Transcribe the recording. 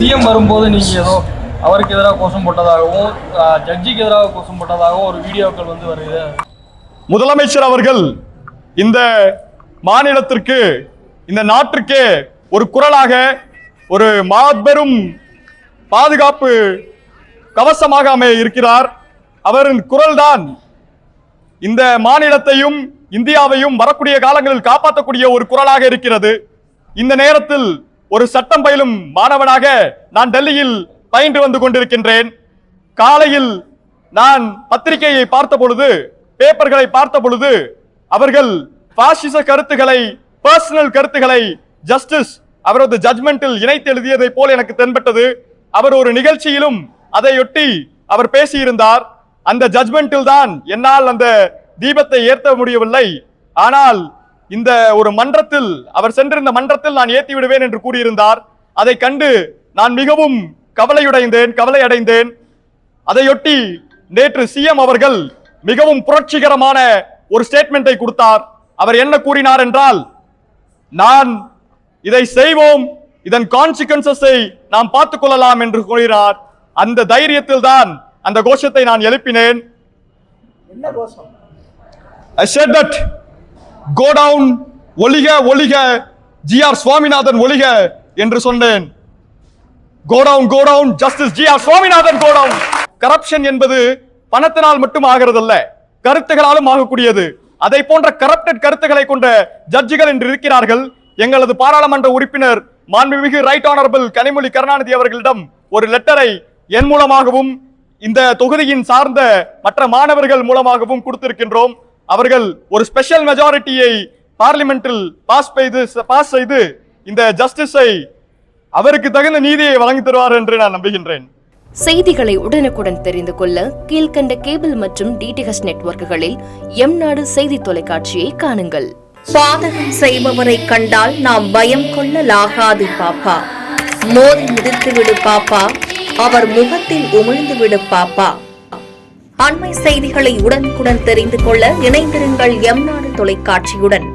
CM வரும்போது நீங்க ஏதோ அவருக்கு எதிராக கோஷம் போட்டதாகவும் ஜட்ஜிக்கு எதிராக கோஷம் போட்டதாகவும் ஒரு வீடியோக்கள் வந்து வருது. முதலமைச்சர் அவர்கள் இந்த மாநிலத்திற்கு இந்த நாட்டிற்கே ஒரு குரலாக ஒரு மாபெரும் பாதுகாப்பு கவசமாக அமைய இருக்கிறார். அவரின் குரல்தான் இந்த மாநிலத்தையும் இந்தியாவையும் வரக்கூடிய காலங்களில் காப்பாற்றக்கூடிய ஒரு குரலாக இருக்கிறது. இந்த நேரத்தில் ஒரு சட்டம் பயிலும் மாணவனாக நான் டெல்லியில் பயின்று வந்து கொண்டிருக்கின்றேன். காலையில் நான் பத்திரிகையை பார்த்த பொழுது, பேப்பர்களை பார்த்த பொழுது, அவர்கள் பாசிச கருத்துக்களை, பர்சனல் கருத்துக்களை ஜஸ்டிஸ் அவரது ஜட்மெண்டில் இணைத்து எழுதியதை போல் எனக்கு தென்பட்டது. அவர் ஒரு நிகழ்ச்சியிலும் அதையொட்டி அவர் பேசியிருந்தார். அந்த ஜட்மெண்டில் தான் என்னால் அந்த தீபத்தை ஏற்ற முடியவில்லை. ஆனால் இந்த ஒரு மன்றத்தில், அவர் சென்றிருந்த மன்றத்தில் நான் ஏற்றி விடுவேன் என்று கூறியிருந்தார். அதை கண்டு நான் மிகவும் கவலை அடைந்தேன். அதையொட்டி நேற்று சிஎம் அவர்கள் மிகவும் புரட்சிகரமான ஒரு ஸ்டேட்மெண்டை கொடுத்தார். அவர் என்ன கூறினார் என்றால், நான் இதை செய்வோம், இதன் கான்சிக்வன்சஸை நாம் பார்த்துக் கொள்ளலாம் என்று கூறினார். அந்த தைரியத்தில் தான் அந்த கோஷத்தை நான் எழுப்பினேன். I said that go down, ஒளிக ஒளிக, GR Swaminathan ஒளிக என்று சொன்னேன். go down, justice GR Swaminathan go down. Corruption என்பது பணத்தினால் மட்டும் ஆகிறதல்ல, கருத்துகளாலும் ஆகக்கூடியது. அதை போன்ற கரப்டட் கருத்துக்களை கொண்ட ஜட்ஜிகள் என்று இருக்கிறார்கள். எங்களது பாராளுமன்ற உறுப்பினர் மாண்புமிகு ரைட் ஆனரபிள் கனிமொழி கருணாநிதி அவர்களிடம் ஒரு லெட்டரை என் மூலமாகவும் இந்த தொகுதியின் சார்ந்த மற்ற மாணவர்கள் மூலமாகவும் கொடுத்திருக்கின்றோம். அவர்கள் ஒரு ஸ்பெஷல் மெஜாரிட்டியை பார்லிமெண்டில் பாஸ் செய்து இந்த ஜஸ்டிஸை, அவருக்கு தகுந்த நீதியை வழங்கி தருவார் என்று நான் நம்புகின்றேன். செய்திகளை உடனுக்குடன் தெரிந்து கொள்ள கீழ்கண்ட கேபிள் மற்றும் டிடிஹெச் நெட்வொர்க்குகளில் எம் நாடு செய்தி தொலைக்காட்சியை காணுங்கள். பாதகம் செய்பவரை கண்டால் நாம் பயம் கொள்ளலாகாது பாப்பா. மோதி மிதித்து விடு பாப்பா, அவர் முகத்தில் உமிழ்ந்து விடு பாப்பா. அண்மை செய்திகளை உடனுக்குடன் தெரிந்து கொள்ள இணைந்திருங்கள் எம் நாடு தொலைக்காட்சியுடன்.